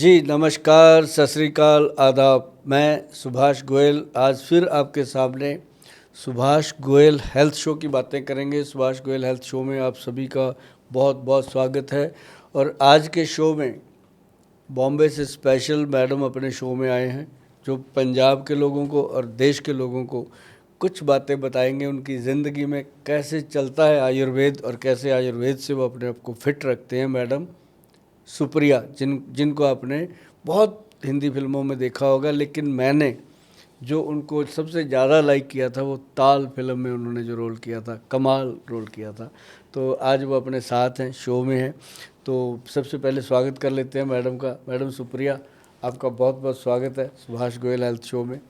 जी नमस्कार, सत श्री अकाल, आदाब। मैं सुभाष गोयल आज फिर आपके सामने सुभाष गोयल हेल्थ शो की बातें करेंगे। सुभाष गोयल हेल्थ शो में आप सभी का बहुत बहुत स्वागत है। और आज के शो में बॉम्बे से स्पेशल मैडम अपने शो में आए हैं, जो पंजाब के लोगों को और देश के लोगों को कुछ बातें बताएंगे उनकी ज़िंदगी में कैसे चलता है आयुर्वेद और कैसे आयुर्वेद से वो अपने आप को फिट रखते हैं। मैडम सुप्रिया, जिनको आपने बहुत हिंदी फिल्मों में देखा होगा, लेकिन मैंने जो उनको सबसे ज़्यादा लाइक किया था वो ताल फिल्म में उन्होंने जो रोल किया था, कमाल रोल किया था। तो आज वो अपने साथ हैं, शो में हैं। तो सबसे पहले स्वागत कर लेते हैं मैडम का। मैडम सुप्रिया, आपका बहुत बहुत स्वागत है सुभाष गोयल हेल्थ शो में।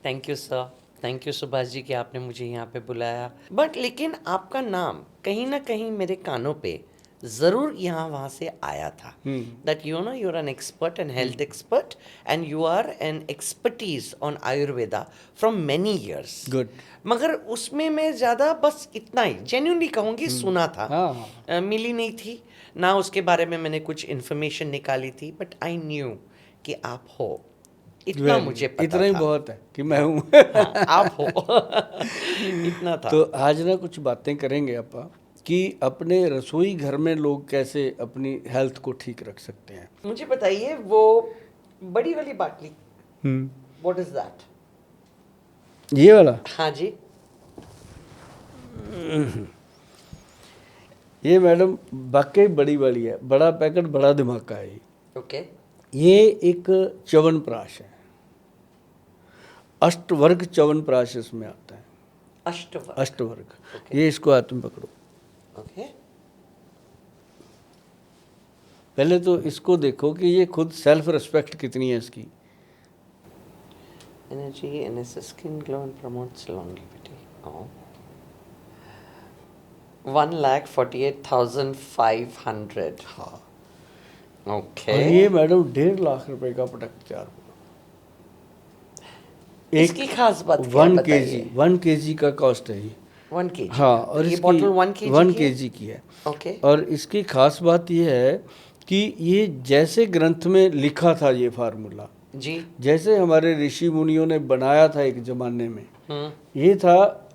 Thank you sir, thank you Subhash ji कि आपने मुझे यहाँ पे बुलाया। बट लेकिन आपका नाम कहीं ना कहीं मेरे कानों पे ज़रूर यहाँ वहाँ से आया था, that you know you are an expert and health expert and you are an expertise on Ayurveda from many years. Good. मगर उसमें मैं ज़्यादा बस इतना ही जेन्युइनली कहूँगी सुना था, मिली नहीं थी ना, उसके बारे में मैंने कुछ इन्फॉर्मेशन निकाली थी, बट आई न्यू कि आप हो, इतना मुझे पता इतना ही था। बहुत है कि मैं हूँ। हाँ, आप हो। इतना था। तो आज ना कुछ बातें करेंगे आप कि अपने रसोई घर में लोग कैसे अपनी हेल्थ को ठीक रख सकते हैं। मुझे बताइए वो बड़ी वाली बाटली, व्हाट इज दैट? ये वाला? हाँ जी। ये मैडम वाकई बड़ी वाली है, बड़ा पैकेट, बड़ा धमाका है। ओके। ये एक च्यवनप्राश है, अष्टवर्ग च्यवनप्राश इसमें आता है। अष्टवर्ग। अष्टवर्ग। ये इसको हाथ में पकड़ो। ओके। पहले तो इसको देखो कि ये खुद सेल्फ रिस्पेक्ट कितनी है इसकी। Energy in skin glow and promotes longevity. 1,48,500। हाँ। ओके। और ये मैडम 1.5 लाख रुपए का प्रोडक्ट तैयार हुआ। इसकी खास बात क्या है बताइए? 1 केजी का कॉस्ट है ये। 1 kg। हाँ, और ये इसकी बॉटल 1 kg 1 की है? केजी की है। ओके। और इसकी खास बात ये है कि ये जैसे ग्रंथ में लिखा था ये फार्मूला, जी, जैसे हमारे ऋषि मुनियों ने बनाया था एक जमाने में, ये था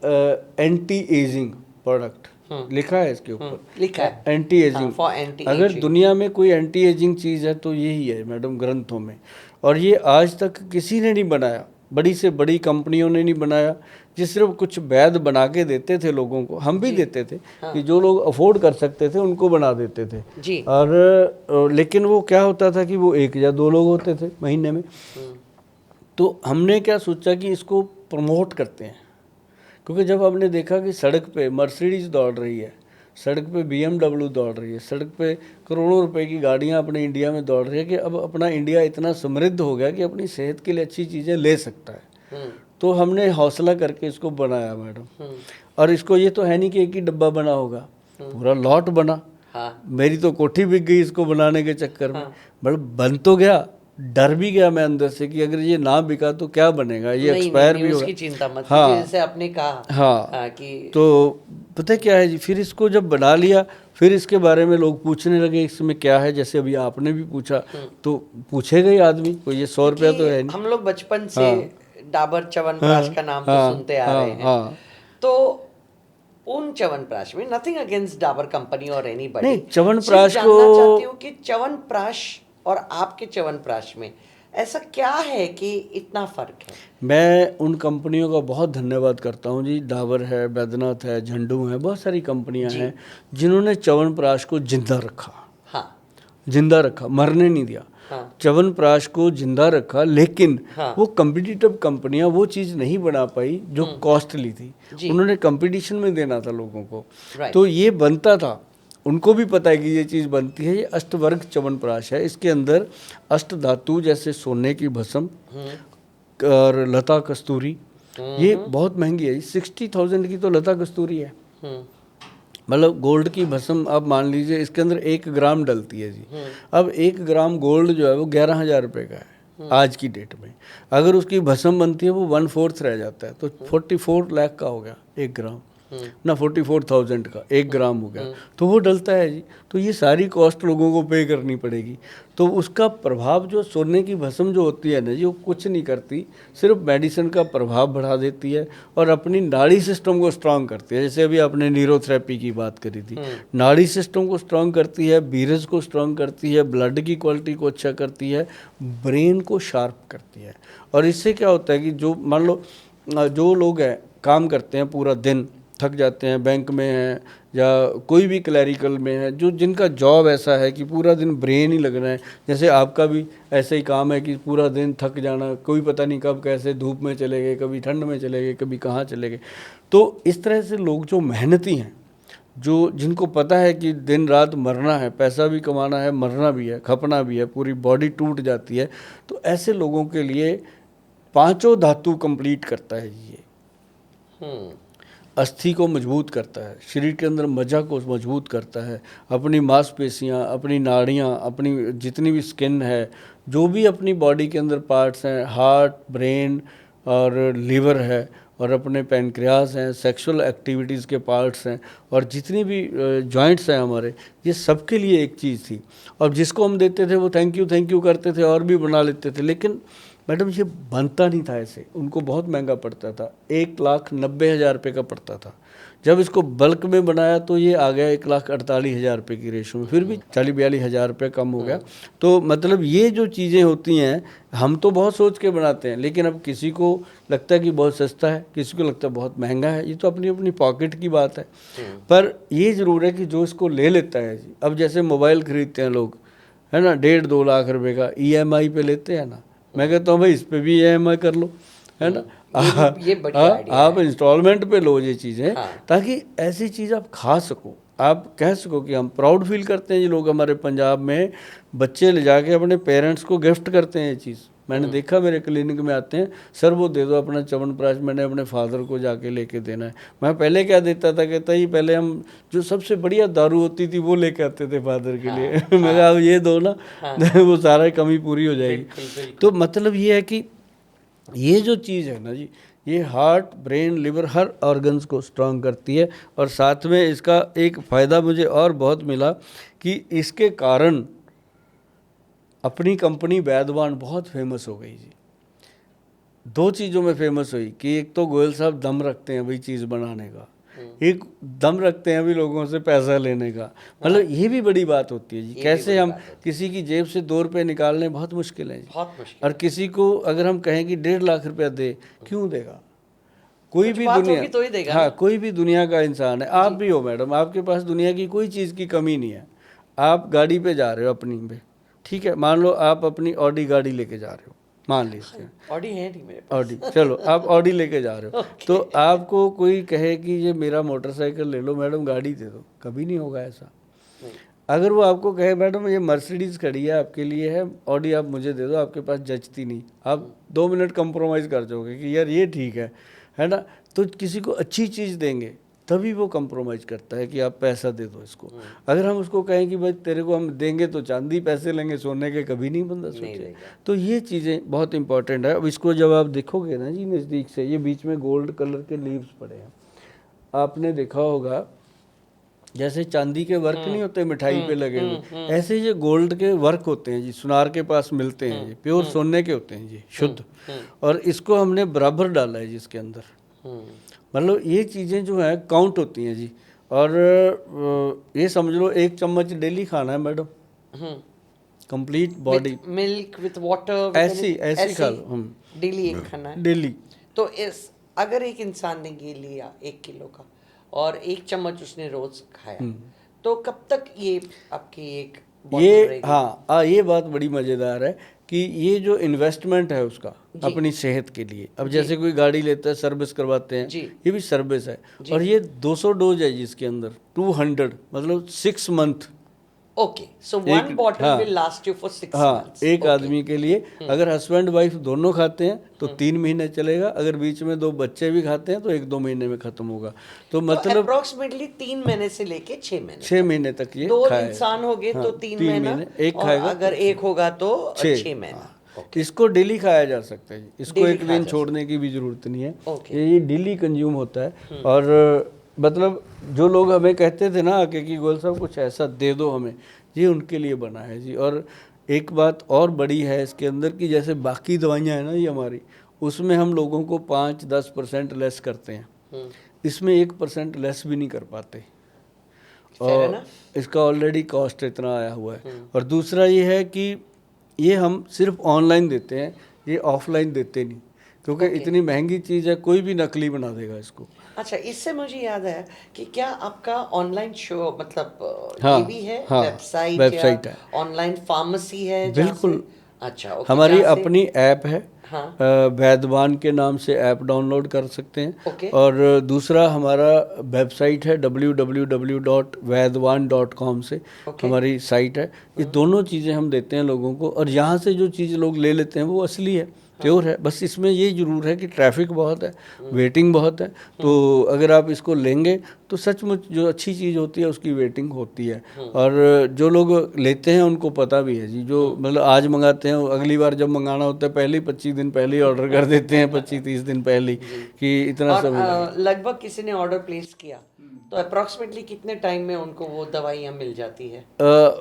एंटी एजिंग प्रोडक्ट। लिखा है इसके ऊपर, लिखा है एंटी एजिंग। फॉर एंटी अगर एजिंग। दुनिया में कोई एंटी एजिंग चीज़ है तो यही है मैडम, ग्रंथों में। और ये आज तक किसी ने नहीं बनाया, बड़ी से बड़ी कंपनियों ने नहीं बनाया। जिस सिर्फ कुछ वैद्य बना के देते थे लोगों को, हम भी देते थे कि जो लोग अफोर्ड कर सकते थे उनको बना देते थे जी। और लेकिन वो क्या होता था कि वो 1 या 2 लोग होते थे महीने में। तो हमने क्या सोचा कि इसको प्रमोट करते हैं, क्योंकि जब हमने देखा कि सड़क पे मर्सिडीज दौड़ रही है, सड़क पे BMW दौड़ रही है, सड़क पे करोड़ों रुपए की गाड़ियां अपने इंडिया में दौड़ रही है कि अब अपना इंडिया इतना समृद्ध हो गया कि अपनी सेहत के लिए अच्छी चीज़ें ले सकता है, तो हमने हौसला करके इसको बनाया मैडम। और इसको ये तो है नहीं कि एक ही डब्बा बना होगा, पूरा लॉट बना। हाँ। मेरी तो कोठी बिक गई इसको बनाने के चक्कर में। बट बन तो गया, डर भी गया मैं अंदर से कि अगर ये ना बिका तो क्या बनेगा, ये एक्सपायर भी होगा। उसकी चिंता मत हाँ, कीजिए, जैसे आपने कहा। हाँ, कि तो पता क्या है जी, फिर इसको जब बना लिया, फिर इसके बारे में लोग पूछने लगे इसमें क्या है। जैसे अभी आपने भी पूछा, तो पूछेगा ही आदमी, कोई ये 100 रुपया तो है नहीं। हम लोग बचपन से डाबर च्यवनप्राश का नाम तो सुनते आ रहे हैं। तो उन च्यवनप्राश में, नथिंग अगेंस्ट डाबर कंपनी और एनीबॉडी, नहीं, च्यवनप्राश को जानना चाहती हूँ कि च्यवनप्राश और आपके च्यवनप्राश में ऐसा क्या है कि इतना फर्क है? मैं उन कंपनियों का बहुत धन्यवाद करता हूँ जी। डाबर है, बैद्यनाथ है, झंडू है, बहुत सारी कंपनियां हैं जिन्होंने च्यवनप्राश को जिंदा रखा। हाँ, जिंदा रखा, मरने नहीं दिया। हाँ। च्यवनप्राश को जिंदा रखा, लेकिन वो कम्पिटिटिव कंपनियां वो चीज़ नहीं बना पाई जो कॉस्टली थी। उन्होंने कंपटीशन में देना था लोगों को, तो ये बनता था। उनको भी पता है कि ये चीज़ बनती है। ये अष्टवर्ग च्यवनप्राश है। इसके अंदर अष्ट धातु जैसे सोने की भस्म और लता कस्तूरी, ये बहुत महंगी है, 60,000 की तो लता कस्तूरी है। मतलब गोल्ड की भस्म आप मान लीजिए इसके अंदर 1 ग्राम डलती है जी। अब 1 ग्राम गोल्ड जो है वो 11,000 रुपये का है आज की डेट में। अगर उसकी भस्म बनती है वो 1/4 रह जाता है, तो 44 लाख का हो गया 1 ग्राम। ना 44,000 का 1 ग्राम हो गया, तो वो डलता है जी। तो ये सारी कॉस्ट लोगों को पे करनी पड़ेगी। तो उसका प्रभाव जो सोने की भस्म जो होती है ना जी, वो कुछ नहीं करती, सिर्फ मेडिसिन का प्रभाव बढ़ा देती है और अपनी नाड़ी सिस्टम को स्ट्रांग करती है। जैसे अभी आपने न्यूरोथेरेपी की बात करी थी, नाड़ी सिस्टम को स्ट्रांग करती है, बीरज को स्ट्रांग करती है, ब्लड की क्वालिटी को अच्छा करती है, ब्रेन को शार्प करती है। और इससे क्या होता है कि जो मान लो जो लोग हैं काम करते हैं पूरा दिन, थक जाते हैं, बैंक में हैं या कोई भी क्लैरिकल में है, जो जिनका जॉब ऐसा है कि पूरा दिन ब्रेन ही लगना है, जैसे आपका भी ऐसा ही काम है कि पूरा दिन थक जाना, कोई पता नहीं कब कैसे धूप में चले गए, कभी ठंड में चले गए, कभी कहाँ चले गए। तो इस तरह से लोग जो मेहनती हैं, जो जिनको पता है कि दिन रात मरना है, पैसा भी कमाना है, मरना भी है, खपना भी है, पूरी बॉडी टूट जाती है, तो ऐसे लोगों के लिए पांचों धातु कंप्लीट करता है ये। अस्थि को मजबूत करता है, शरीर के अंदर मज्जा को मजबूत करता है, अपनी मांसपेशियाँ, अपनी नाड़ियाँ, अपनी जितनी भी स्किन है, जो भी अपनी बॉडी के अंदर पार्ट्स हैं, हार्ट, ब्रेन और लीवर है, और अपने पैनक्रियास हैं, सेक्सुअल एक्टिविटीज़ के पार्ट्स हैं, और जितनी भी जॉइंट्स हैं हमारे, ये सबके लिए एक चीज़ थी। और जिसको हम देते थे वो थैंक यू करते थे और भी बना लेते थे, लेकिन मैडम ये बनता नहीं था ऐसे, उनको बहुत महंगा पड़ता था, 1,90,000 रुपये का पड़ता था। जब इसको बल्क में बनाया तो ये आ गया 1,48,000 रुपये की रेशो में, फिर भी 40-42 हज़ार रुपये कम हो गया। तो मतलब ये जो चीज़ें होती हैं, हम तो बहुत सोच के बनाते हैं, लेकिन अब किसी को लगता है कि बहुत सस्ता है, किसी को लगता है बहुत महंगा है, ये तो अपनी अपनी पॉकेट की बात है। पर ये ज़रूर है कि जो इसको ले लेता है जी, अब जैसे मोबाइल खरीदते हैं लोग, है ना, 1.5-2 लाख रुपए का EMI पे लेते हैं ना, मैं कहता हूँ भाई इस पे भी EMI कर लो, है ना, ये बढ़िया आइडिया आप इंस्टॉलमेंट पे लो ये चीज़ें, ताकि ऐसी चीज़ आप खा सको, आप कह सको कि हम प्राउड फील करते हैं। ये लोग हमारे पंजाब में बच्चे ले जाके अपने पेरेंट्स को गिफ्ट करते हैं ये चीज़, मैंने देखा, मेरे क्लिनिक में आते हैं, सर वो दे दो अपना च्यवनप्राश, मैंने अपने फादर को जाके लेके देना है। मैं पहले क्या देता था, कहता ही पहले हम जो सबसे बढ़िया दारू होती थी वो लेके आते थे फादर के लिए। मैं कहा ये दो ना, वो सारा कमी पूरी हो जाएगी। तो मतलब ये है कि ये जो चीज़ है ना जी, ये हार्ट, ब्रेन, लिवर, हर ऑर्गन्स को स्ट्रांग करती है। और साथ में इसका एक फ़ायदा मुझे और बहुत मिला कि इसके कारण अपनी कंपनी वैदवान बहुत फेमस हो गई जी। 2 चीज़ों में फेमस हुई कि एक तो गोयल साहब दम रखते हैं भाई चीज़ बनाने का, एक दम रखते हैं भी लोगों से पैसा लेने का। मतलब ये भी बड़ी बात होती है जी, कैसे हम किसी की जेब से 2 रुपये निकालने बहुत मुश्किल है जी, बहुत मुश्किल। और किसी को अगर हम कहें कि 1.5 लाख रुपया दे, क्यों देगा? कोई भी दुनिया, तो ही देगा। हाँ, कोई भी दुनिया का इंसान है, आप भी हो मैडम, आपके पास दुनिया की कोई चीज़ की कमी नहीं है। आप गाड़ी पे जा रहे हो अपनी पे, ठीक है, मान लो आप अपनी ऑडी गाड़ी लेके जा रहे हो, मान लीजिए ऑडी है नहीं मेरे पास। ऑडी, चलो आप ऑडी लेके जा रहे हो, तो आपको कोई कहे कि ये मेरा मोटरसाइकिल ले लो, मैडम गाड़ी दे दो, कभी नहीं होगा ऐसा। अगर वो आपको कहे मैडम ये मर्सिडीज़ खड़ी है आपके लिए है, ऑडी आप मुझे दे दो, आपके पास जचती नहीं, आप 2 मिनट कंप्रोमाइज़ कर जाओगे कि यार ये ठीक है ना। तो किसी को अच्छी चीज़ देंगे तभी वो कंप्रोमाइज़ करता है कि आप पैसा दे दो इसको। अगर हम उसको कहें कि भाई तेरे को हम देंगे तो चांदी पैसे लेंगे, सोने के कभी नहीं बंदा सोचे। तो ये चीज़ें बहुत इंपॉर्टेंट है। अब इसको जब आप देखोगे ना जी नज़दीक से, ये बीच में गोल्ड कलर के लीव्स पड़े हैं, आपने देखा होगा जैसे चांदी के वर्क नहीं होते मिठाई पे लगे हुए, ऐसे ये गोल्ड के वर्क होते हैं जी, सुनार के पास मिलते हैं, ये प्योर सोने के होते हैं जी, शुद्ध। और इसको हमने बराबर डाला है जी इसके अंदर। मतलब ये चीज़ें जो हैं काउंट होती हैं जी। और ये समझ लो 1 चम्मच डेली खाना है madam, complete body, milk with water, ऐसी खा लो हम, डेली एक खाना है डेली। तो इस अगर एक इंसान ने ये लिया 1 किलो का और 1 चम्मच उसने रोज खाया, तो कब तक ये आपकी एक ये, हाँ, ये बात बड़ी मज़ेदार है कि ये जो इन्वेस्टमेंट है उसका अपनी सेहत के लिए, अब जैसे कोई गाड़ी लेता है, सर्विस करवाते हैं, ये भी सर्विस है। और ये 200 डोज है जिसके अंदर 200, मतलब 6 month. Okay, so 1 bottle will last you for 6 months. एक आदमी के लिए, अगर हस्बैंड वाइफ दोनों खाते हैं तो 3 महीने चलेगा, अगर बीच में 2 बच्चे भी खाते हैं तो 1-2 महीने में खत्म होगा। तो मतलब अप्रोक्सीमेटली 3 महीने से लेके 6 महीने, 6 महीने तक ये 2 इंसान हो गए तो 3 महीने, एक खाएगा, अगर एक होगा तो 6 महीना। इसको डेली खाया जा सकता है, इसको एक दिन छोड़ने की भी जरूरत नहीं है, ये डेली कंज्यूम होता है। और मतलब जो लोग हमें कहते थे ना आके कि गोयल साहब कुछ ऐसा दे दो हमें, ये उनके लिए बना है जी। और एक बात और बड़ी है इसके अंदर कि जैसे बाकी दवाइयाँ हैं ना ये हमारी, उसमें हम लोगों को 5-10% लेस करते हैं, इसमें 1% लेस भी नहीं कर पाते। और इसका ऑलरेडी कॉस्ट इतना आया हुआ है। और दूसरा ये है कि ये हम सिर्फ ऑनलाइन देते हैं, ये ऑफलाइन देते नहीं, क्योंकि इतनी महंगी चीज़ है, कोई भी नकली बना देगा इसको। अच्छा, इससे मुझे याद है कि क्या आपका ऑनलाइन शो मतलब हाँ, ये भी है, हाँ, वेबसाइट है, ऑनलाइन फार्मेसी है जहाँ से? बिल्कुल। अच्छा, ओके, हमारी जहाँ से? अपनी ऐप है, हाँ, वैदवान के नाम से ऐप डाउनलोड कर सकते हैं। ओके, और दूसरा हमारा वेबसाइट है www.vaidwan.com से ओके, हमारी साइट है। ये दोनों चीज़ें हम देते हैं लोगों को, और यहाँ से जो चीज़ लोग ले लेते हैं वो असली है, प्योर है। बस इसमें ये ज़रूर है कि ट्रैफिक बहुत है, वेटिंग बहुत है। तो अगर आप इसको लेंगे तो सचमुच जो अच्छी चीज़ होती है उसकी वेटिंग होती है। और जो लोग लेते हैं उनको पता भी है जी, जो मतलब आज मंगाते हैं अगली बार जब मंगाना होता है पहले ही 25 दिन पहले ही ऑर्डर कर देते हैं, 25-30 दिन पहले ही, कि इतना और समय लगेगा। लगभग किसी ने ऑर्डर प्लेस किया तो अप्रोक्सीमेटली कितने टाइम में उनको वो दवाइयाँ मिल जाती है?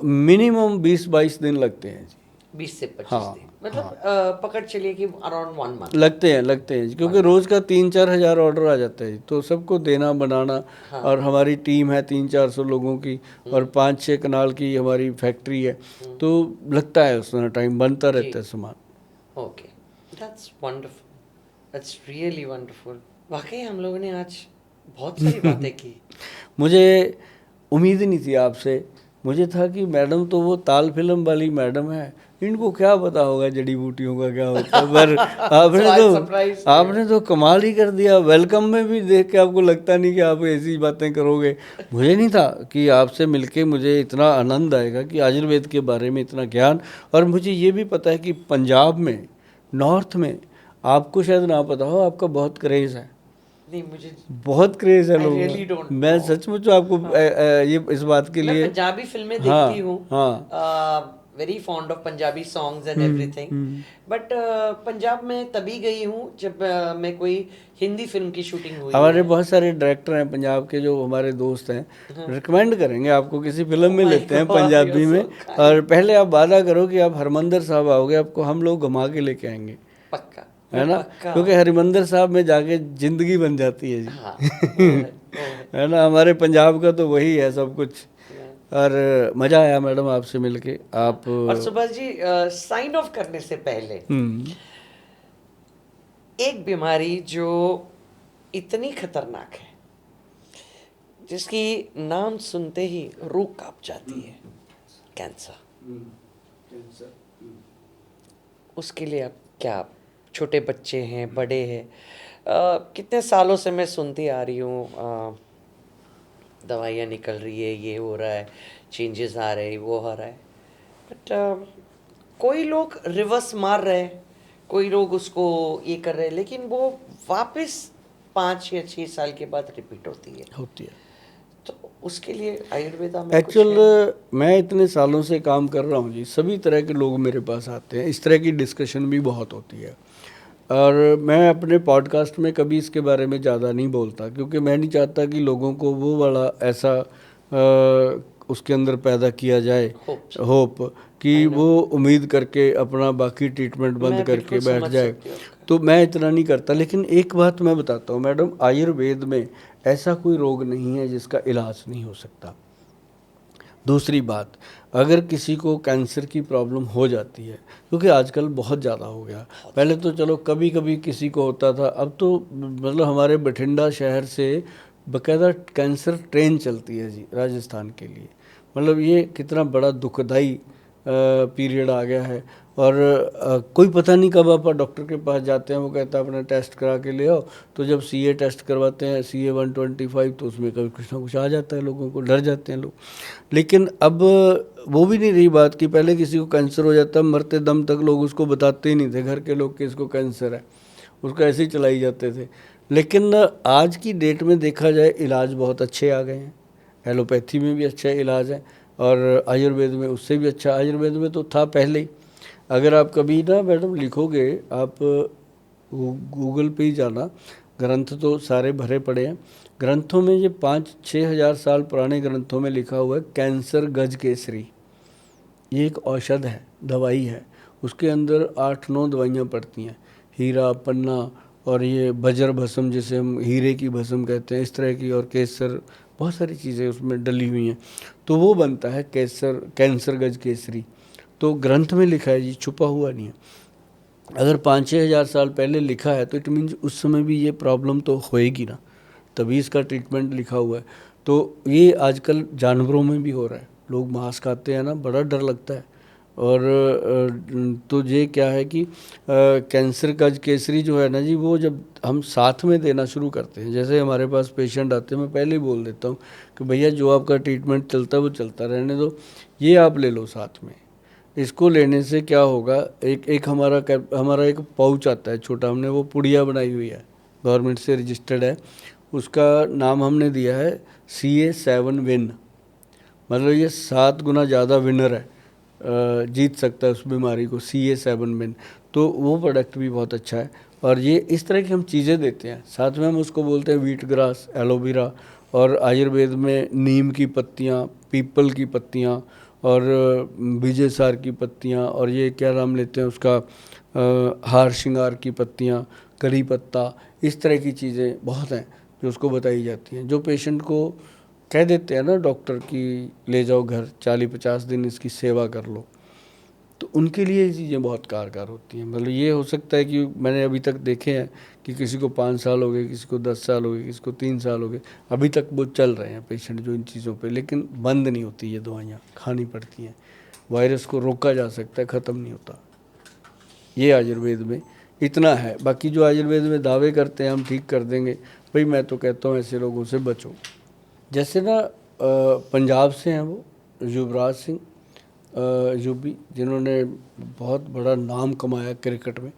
मिनिमम 20-22 दिन लगते हैं जी। 20 से 25 हाँ, दिन मतलब पकड़ चलिए कि अराउंड 1 मंथ। लगते हैं क्योंकि रोज़ का 3-4 हज़ार ऑर्डर आ जाता है जी, तो सबको देना बनाना। और हमारी टीम है 300-400 लोगों की, और 5-6 कनाल की हमारी फैक्ट्री है, तो लगता है उसमें टाइम, बनता रहता है सामान। Okay, that's wonderful, that's really wonderful. वाकई हम लोगों ने आज बहुत सारी बातें की। मुझे उम्मीद नहीं थी आपसे, मुझे था कि मैडम तो वो ताल फिल्म वाली मैडम है, इनको क्या पता होगा जड़ी बूटियों का क्या होता है। पर आपने तो कमाल ही कर दिया। वेलकम में भी देख के आपको लगता नहीं कि आप ऐसी बातें करोगे। मुझे नहीं था कि आपसे मिलके मुझे इतना आनंद आएगा कि आयुर्वेद के बारे में इतना ज्ञान। और मुझे ये भी पता है कि पंजाब में, नॉर्थ में, आपको शायद ना पता हो, आपका बहुत क्रेज़ है। नहीं, मुझे बहुत क्रेज है लोगों really का। don't मैं सचमुच आपको ये इस बात के मैं लिए, पंजाबी फिल्में हाँ, देखती हूँ, हाँ, very fond of Punjabi songs and everything, but Punjab में तभी गई हूँ जब मैं कोई हिंदी फिल्म की शूटिंग हुई हमारे है। बहुत सारे डायरेक्टर हैं पंजाब के जो हमारे दोस्त हैं, रिकमेंड करेंगे आपको, किसी फिल्म में Oh my लेते हैं God, पंजाबी you're में। so kind. और पहले आप वादा करो कि आप हरमंदर साहब आओगे, आपको हम लोग घुमा के लेके आएंगे, पक्का, है ना, पक्का। क्योंकि हरिमंदर साहब में जाके जिंदगी बन जाती है जी। हाँ, वो है। है ना, हमारे पंजाब का तो वही है सब कुछ। और मज़ा आया मैडम आपसे मिलके। आप और सुभाष जी, साइन ऑफ करने से पहले एक बीमारी जो इतनी खतरनाक है, जिसकी नाम सुनते ही रूह कांप जाती है, कैंसर। उसके लिए आप क्या, छोटे बच्चे हैं, बड़े हैं, कितने सालों से मैं सुनती आ रही हूँ, दवाइयाँ निकल रही है, ये हो रहा है, चेंजेस आ रहे हैं, वो हो रहा है, बट कोई लोग रिवर्स मार रहे हैं, कोई लोग उसको ये कर रहे हैं, लेकिन वो वापस 5 या 6 साल के बाद रिपीट होती है। तो उसके लिए आयुर्वेदा में एक्चुअल मैं इतने सालों से काम कर रहा हूँ जी, सभी तरह के लोग मेरे पास आते हैं, इस तरह की डिस्कशन भी बहुत होती है। और मैं अपने पॉडकास्ट में कभी इसके बारे में ज़्यादा नहीं बोलता, क्योंकि मैं नहीं चाहता कि लोगों को वो वाला ऐसा उसके अंदर पैदा किया जाए, होप कि वो उम्मीद करके अपना बाकी ट्रीटमेंट बंद करके बैठ जाए। तो मैं इतना नहीं करता। लेकिन एक बात मैं बताता हूँ मैडम, आयुर्वेद में ऐसा कोई रोग नहीं है जिसका इलाज नहीं हो सकता। दूसरी बात, अगर किसी को कैंसर की प्रॉब्लम हो जाती है, क्योंकि आजकल बहुत ज़्यादा हो गया, पहले तो चलो कभी कभी किसी को होता था, अब तो मतलब हमारे बठिंडा शहर से बाकायदा कैंसर ट्रेन चलती है जी राजस्थान के लिए। मतलब ये कितना बड़ा दुखदाई पीरियड आ गया है। और कोई पता नहीं कब आप डॉक्टर के पास जाते हैं, वो कहता है अपना टेस्ट करा के ले आओ, तो जब CA टेस्ट करवाते हैं, CA 125, तो उसमें कभी कुछ ना कुछ आ जाता है, लोगों को डर जाते हैं लोग। लेकिन अब वो भी नहीं रही बात कि पहले किसी को कैंसर हो जाता, मरते दम तक लोग उसको बताते ही नहीं थे, घर के लोग कि इसको कैंसर है, उसको ऐसे ही चलाई जाते थे। लेकिन आज की डेट में देखा जाए, इलाज बहुत अच्छे आ गए हैं, एलोपैथी में भी अच्छा इलाज है, और आयुर्वेद में उससे भी अच्छा। आयुर्वेद में तो था पहले ही। अगर आप कभी ना मैडम लिखोगे, आप गूगल पे ही जाना, ग्रंथ तो सारे भरे पड़े हैं। ग्रंथों में ये 5-6 हज़ार साल पुराने ग्रंथों में लिखा हुआ है कैंसर गज केसरी। ये एक औषध है, दवाई है। उसके अंदर 8-9 दवाइयाँ पड़ती हैं, हीरा, पन्ना और ये बजर भस्म, जिसे हम हीरे की भस्म कहते हैं, इस तरह की, और केसर, बहुत सारी चीज़ें उसमें डली हुई हैं। तो वो बनता है कैंसर गज केसरी। तो ग्रंथ में लिखा है जी, छुपा हुआ नहीं है। अगर 5-6 हज़ार साल पहले लिखा है तो इट मीन्स उस समय भी ये प्रॉब्लम तो होएगी ना, तभी इसका ट्रीटमेंट लिखा हुआ है। तो ये आजकल जानवरों में भी हो रहा है। लोग मांस खाते हैं ना, बड़ा डर लगता है। और तो ये क्या है कि कैंसर का केसरी जो है ना जी, वो जब हम साथ में देना शुरू करते हैं, जैसे हमारे पास पेशेंट आते हैं, मैं पहले ही बोल देता हूँ कि भैया जो आपका ट्रीटमेंट चलता है वो चलता रहने दो, ये आप ले लो साथ में। इसको लेने से क्या होगा, एक हमारा एक पाउच आता है छोटा, हमने वो पुड़िया बनाई हुई है, गवर्नमेंट से रजिस्टर्ड है। उसका नाम हमने दिया है CA7 विन। मतलब ये 7 गुना ज़्यादा विनर है, जीत सकता है उस बीमारी को, CA7 विन। तो वो प्रोडक्ट भी बहुत अच्छा है। और ये इस तरह की हम चीज़ें देते हैं, साथ में हम उसको बोलते हैं व्हीट ग्रास, एलोवेरा, और आयुर्वेद में नीम की पत्तियाँ, पीपल की पत्तियाँ, और विजय सार की पत्तियाँ, और ये क्या नाम लेते हैं उसका, हार श्रृंगार की पत्तियाँ, करी पत्ता, इस तरह की चीज़ें बहुत हैं जो उसको बताई जाती हैं। जो पेशेंट को कह देते हैं ना डॉक्टर कि ले जाओ घर, 40-50 दिन इसकी सेवा कर लो, तो उनके लिए ये चीज़ें बहुत कारगर होती हैं। मतलब ये हो सकता है कि मैंने अभी तक देखे हैं कि किसी को 5 साल हो गए, किसी को 10 साल हो गए, किसी को 3 साल हो गए, अभी तक वो चल रहे हैं पेशेंट जो इन चीज़ों पे, लेकिन बंद नहीं होती, ये दवाइयाँ खानी पड़ती हैं। वायरस को रोका जा सकता है, ख़त्म नहीं होता। ये आयुर्वेद में इतना है। बाकी जो आयुर्वेद में दावे करते हैं हम ठीक कर देंगे, भाई मैं तो कहता हूँ ऐसे लोगों से बचो। जैसे ना पंजाब से हैं वो युवराज सिंह यूबी, जिन्होंने बहुत बड़ा नाम कमाया क्रिकेट में,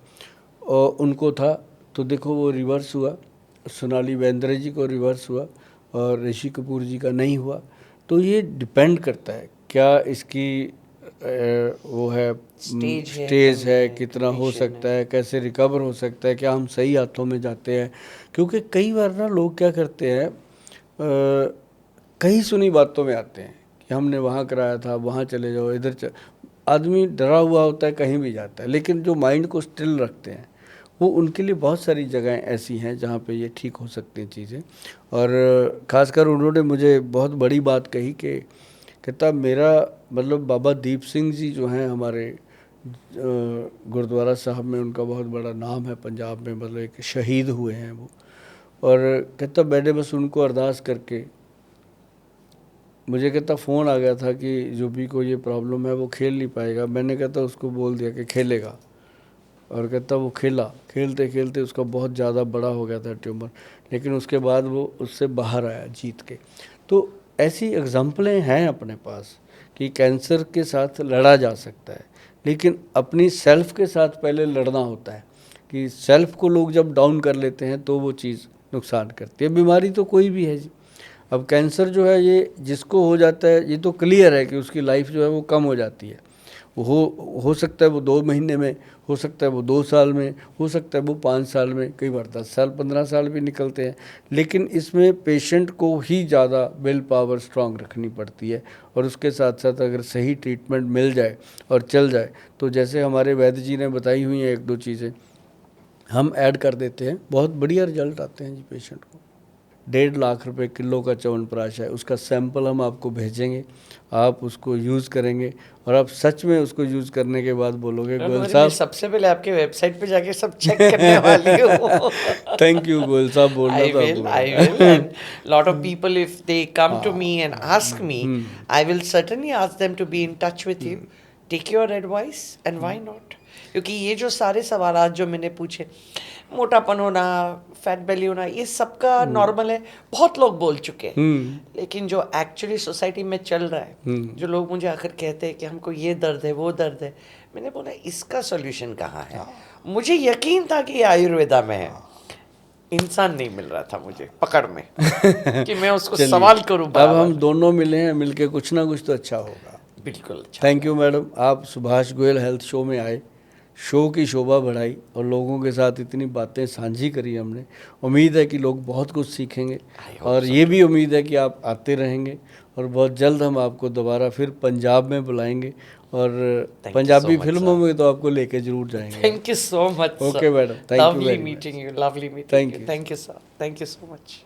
और उनको था, तो देखो वो रिवर्स हुआ, सोनाली बेंद्रे जी को रिवर्स हुआ और ऋषि कपूर जी का नहीं हुआ। तो ये डिपेंड करता है क्या इसकी वो है, स्टेज है, कितना हो सकता है, कैसे रिकवर हो सकता है, क्या हम सही हाथों में जाते हैं। क्योंकि कई बार ना लोग क्या करते हैं, कई सुनी बातों में आते हैं कि हमने वहाँ कराया था, वहाँ चले जाओ, आदमी डरा हुआ होता है, कहीं भी जाता है, लेकिन जो माइंड को स्टिल रखते हैं वो, उनके लिए बहुत सारी जगहें ऐसी हैं जहाँ पे ये ठीक हो सकती हैं चीज़ें। और ख़ासकर उन्होंने मुझे बहुत बड़ी बात कही कि कहता मेरा मतलब बाबा दीप सिंह जी जो हैं हमारे गुरुद्वारा साहब में, उनका बहुत बड़ा नाम है पंजाब में, मतलब एक शहीद हुए हैं वो। और कहता मैंने बस उनको अरदास करके, मुझे कहता फ़ोन आ गया था कि यूबी को ये प्रॉब्लम है, वो खेल नहीं पाएगा। मैंने कहता उसको बोल दिया कि खेलेगा, और कहता वो खेला, खेलते खेलते उसका बहुत ज़्यादा बड़ा हो गया था ट्यूमर, लेकिन उसके बाद वो उससे बाहर आया जीत के। तो ऐसी एग्जाम्पलें हैं अपने पास कि कैंसर के साथ लड़ा जा सकता है, लेकिन अपनी सेल्फ के साथ पहले लड़ना होता है। कि सेल्फ को लोग जब डाउन कर लेते हैं तो वो चीज़ नुकसान करती है। बीमारी तो कोई भी है जी, अब कैंसर जो है ये जिसको हो जाता है, ये तो क्लियर है कि उसकी लाइफ जो है वो कम हो जाती है। वो हो सकता है वो 2 महीने में, हो सकता है वो 2 साल में, हो सकता है वो 5 साल में, कई बार 10 साल 15 साल भी निकलते हैं। लेकिन इसमें पेशेंट को ही ज़्यादा विल पावर स्ट्रांग रखनी पड़ती है, और उसके साथ साथ अगर सही ट्रीटमेंट मिल जाए और चल जाए, तो जैसे हमारे वैद्य जी ने बताई हुई हैं 1-2 चीज़ें हम ऐड कर देते हैं, बहुत बढ़िया रिजल्ट आते हैं जी पेशेंट को। 1.5 लाख रुपए किलो का च्यवनप्राश है, उसका सैंपल हम आपको भेजेंगे, आप उसको यूज़ करेंगे, और आप सच में उसको यूज़ करने के बाद बोलोगे गोयल साहब, सबसे पहले आपके वेबसाइट पे जाके सब चेक करने वाली हूँ। थैंक यू गोयल साहब, बोलना था आपको। I will, and lot of people, if they come to me and ask me, I will certainly ask them to be in touch with you, take your advice, and why not? क्योंकि ये जो सारे सवालात जो मैंने पूछे, मोटापन होना, fat बेली होना, ये सबका नॉर्मल है, बहुत लोग बोल चुके हैं। लेकिन जो एक्चुअली सोसाइटी में चल रहा है, जो लोग मुझे आकर कहते हैं कि हमको ये दर्द है, वो दर्द है, मैंने बोला इसका सॉल्यूशन कहाँ है। मुझे यकीन था कि ये आयुर्वेदा में है, इंसान नहीं मिल रहा था मुझे पकड़ में कि मैं उसको सवाल करूं। अब हम दोनों मिले हैं, मिलके कुछ ना कुछ तो अच्छा होगा। बिल्कुल अच्छा। थैंक यू मैडम, आप सुभाष गोयल हेल्थ शो में आए, शो की शोभा बढ़ाई और लोगों के साथ इतनी बातें साझी करी हमने। उम्मीद है कि लोग बहुत कुछ सीखेंगे और ये भी उम्मीद है कि आप आते रहेंगे और बहुत जल्द हम आपको दोबारा फिर पंजाब में बुलाएंगे और पंजाबी फिल्मों में तो आपको लेके जरूर जाएंगे। Thank you so much, sir. Okay, madam. Thank you Lovely very much. meeting you. Lovely meeting Thank you. you. Thank you, sir. Thank you so much.